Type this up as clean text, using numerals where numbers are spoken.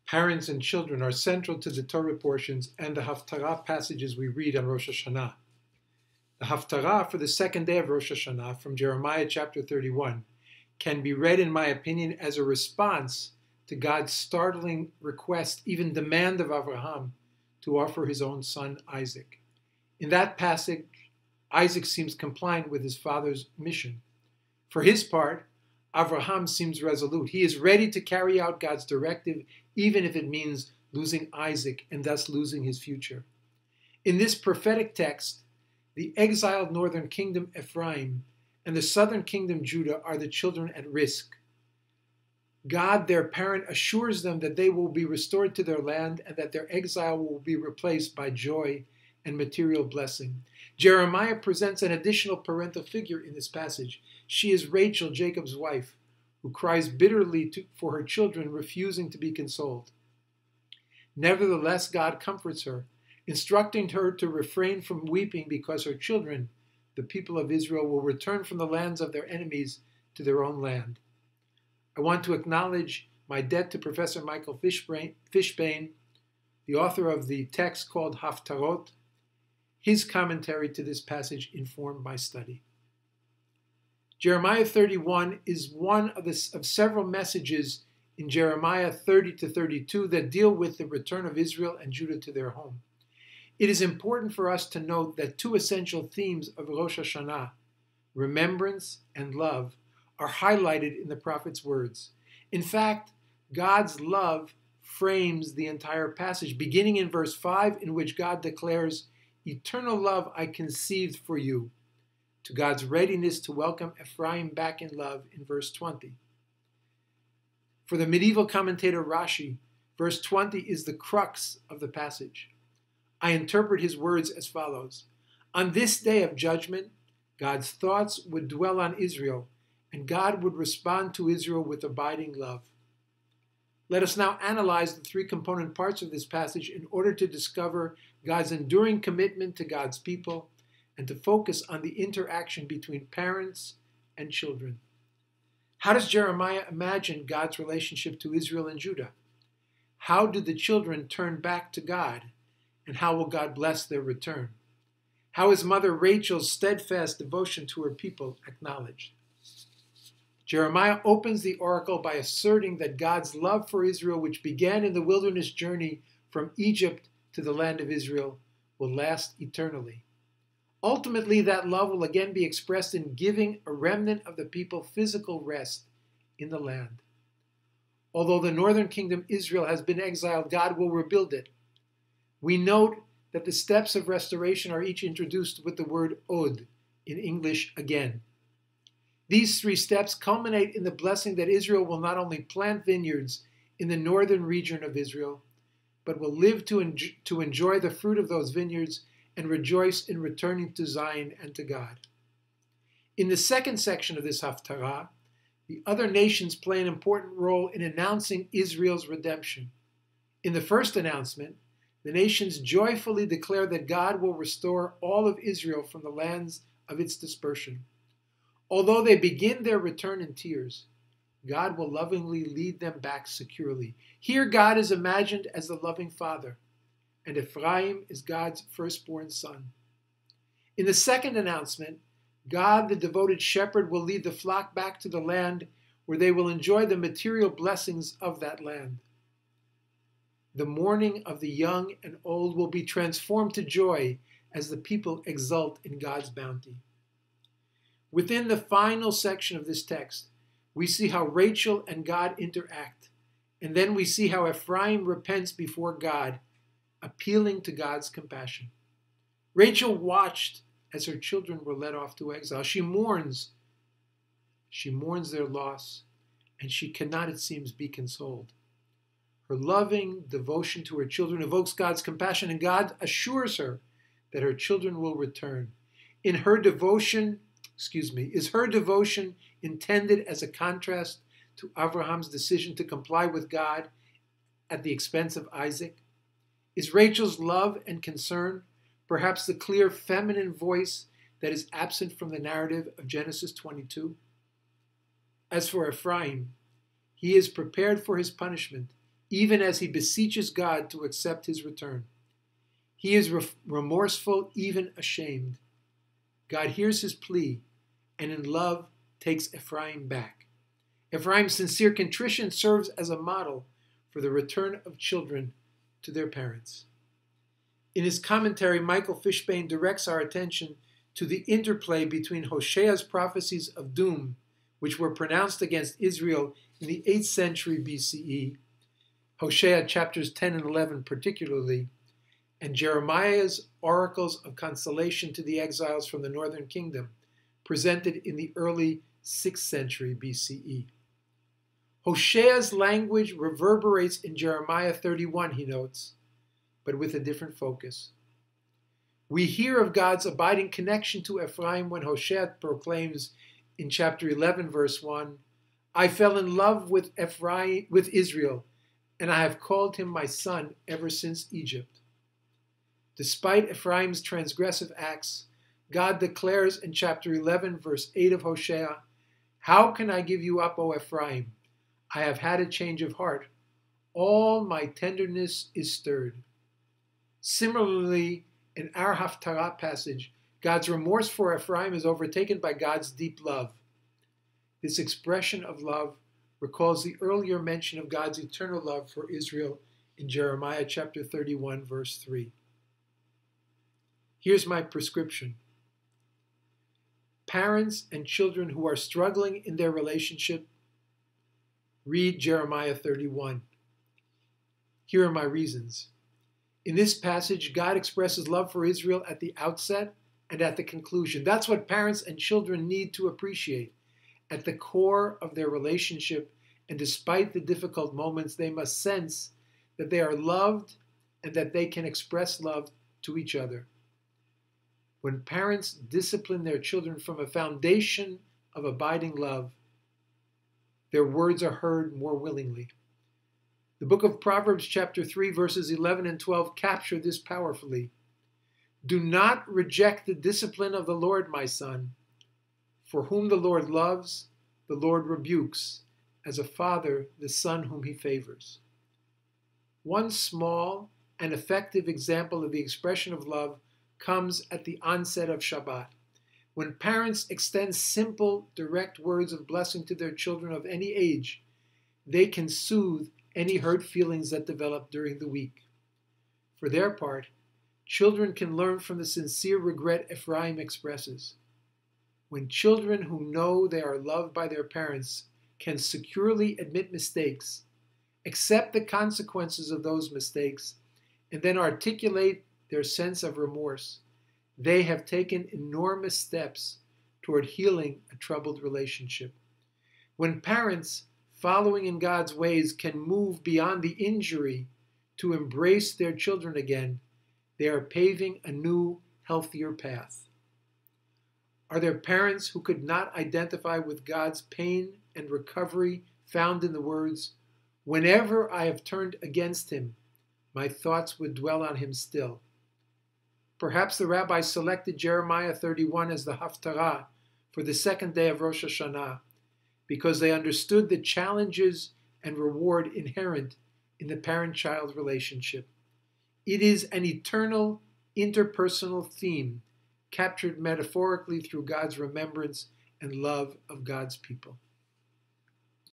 Parents and children are central to the Torah portions and the Haftarah passages we read on Rosh Hashanah. The Haftarah for the second day of Rosh Hashanah from Jeremiah chapter 31 can be read, in my opinion, as a response to God's startling request, even demand of Abraham, to offer his own son Isaac. In that passage, Isaac seems compliant with his father's mission. For his part, Abraham seems resolute. He is ready to carry out God's directive, even if it means losing Isaac and thus losing his future. In this prophetic text, the exiled northern kingdom Ephraim and the southern kingdom Judah are the children at risk. God, their parent, assures them that they will be restored to their land and that their exile will be replaced by joy and material blessing. Jeremiah presents an additional parental figure in this passage. She is Rachel, Jacob's wife, who cries bitterly for her children, refusing to be consoled. Nevertheless, God comforts her, instructing her to refrain from weeping because her children, the people of Israel, will return from the lands of their enemies to their own land. I want to acknowledge my debt to Professor Michael Fishman, the author of the text called Haftarot. His commentary to this passage informed my study. Jeremiah 31 is one of several messages in Jeremiah 30 to 32 that deal with the return of Israel and Judah to their home. It is important for us to note that two essential themes of Rosh Hashanah, remembrance and love, are highlighted in the prophet's words. In fact, God's love frames the entire passage, beginning in verse 5, in which God declares, "Eternal love I conceived for you," to God's readiness to welcome Ephraim back in love in verse 20. For the medieval commentator Rashi, verse 20 is the crux of the passage. I interpret his words as follows. On this day of judgment, God's thoughts would dwell on Israel, and God would respond to Israel with abiding love. Let us now analyze the three component parts of this passage in order to discover God's enduring commitment to God's people and to focus on the interaction between parents and children. How does Jeremiah imagine God's relationship to Israel and Judah? How do the children turn back to God? And how will God bless their return? How is Mother Rachel's steadfast devotion to her people acknowledged? Jeremiah opens the oracle by asserting that God's love for Israel, which began in the wilderness journey from Egypt to the land of Israel, will last eternally. Ultimately, that love will again be expressed in giving a remnant of the people physical rest in the land. Although the northern kingdom Israel has been exiled, God will rebuild it. We note that the steps of restoration are each introduced with the word od, in English, again. These three steps culminate in the blessing that Israel will not only plant vineyards in the northern region of Israel, but will live to enjoy the fruit of those vineyards and rejoice in returning to Zion and to God. In the second section of this Haftarah, the other nations play an important role in announcing Israel's redemption. In the first announcement, the nations joyfully declare that God will restore all of Israel from the lands of its dispersion. Although they begin their return in tears, God will lovingly lead them back securely. Here God is imagined as the loving father, and Ephraim is God's firstborn son. In the second announcement, God, the devoted shepherd, will lead the flock back to the land where they will enjoy the material blessings of that land. The mourning of the young and old will be transformed to joy as the people exult in God's bounty. Within the final section of this text, we see how Rachel and God interact, and then we see how Ephraim repents before God, appealing to God's compassion. Rachel watched as her children were led off to exile. She mourns their loss, and she cannot, it seems, be consoled. Her loving devotion to her children evokes God's compassion, and God assures her that her children will return. Is her devotion intended as a contrast to Abraham's decision to comply with God at the expense of Isaac? Is Rachel's love and concern perhaps the clear feminine voice that is absent from the narrative of Genesis 22? As for Ephraim, he is prepared for his punishment even as he beseeches God to accept his return. He is remorseful, even ashamed. God hears his plea, and in love takes Ephraim back. Ephraim's sincere contrition serves as a model for the return of children to their parents. In his commentary, Michael Fishman directs our attention to the interplay between Hosea's prophecies of doom, which were pronounced against Israel in the 8th century BCE, Hosea chapters 10 and 11 particularly, and Jeremiah's oracles of consolation to the exiles from the northern kingdom, presented in the early 6th century BCE. Hosea's language reverberates in Jeremiah 31, he notes, but with a different focus. We hear of God's abiding connection to Ephraim when Hosea proclaims in chapter 11, verse 1, I fell in love with Israel, and I have called him my son ever since Egypt. Despite Ephraim's transgressive acts, God declares in chapter 11, verse 8 of Hosea, how can I give you up, O Ephraim? I have had a change of heart. All my tenderness is stirred. Similarly, in our Haftarah passage, God's remorse for Ephraim is overtaken by God's deep love. This expression of love recalls the earlier mention of God's eternal love for Israel in Jeremiah chapter 31, verse 3. Here's my prescription. Parents and children who are struggling in their relationship, read Jeremiah 31. Here are my reasons. In this passage, God expresses love for Israel at the outset and at the conclusion. That's what parents and children need to appreciate. At the core of their relationship, and despite the difficult moments, they must sense that they are loved and that they can express love to each other. When parents discipline their children from a foundation of abiding love, their words are heard more willingly. The book of Proverbs chapter 3 verses 11 and 12 capture this powerfully. Do not reject the discipline of the Lord, my son. For whom the Lord loves, the Lord rebukes, as a father the son whom he favors. One small and effective example of the expression of love comes at the onset of Shabbat. When parents extend simple, direct words of blessing to their children of any age, they can soothe any hurt feelings that develop during the week. For their part, children can learn from the sincere regret Ephraim expresses. When children who know they are loved by their parents can securely admit mistakes, accept the consequences of those mistakes, and then articulate their sense of remorse, they have taken enormous steps toward healing a troubled relationship. When parents, following in God's ways, can move beyond the injury to embrace their children again, they are paving a new, healthier path. Are there parents who could not identify with God's pain and recovery found in the words, whenever I have turned against him, my thoughts would dwell on him still? Perhaps the rabbis selected Jeremiah 31 as the Haftarah for the second day of Rosh Hashanah because they understood the challenges and reward inherent in the parent-child relationship. It is an eternal, interpersonal theme captured metaphorically through God's remembrance and love of God's people.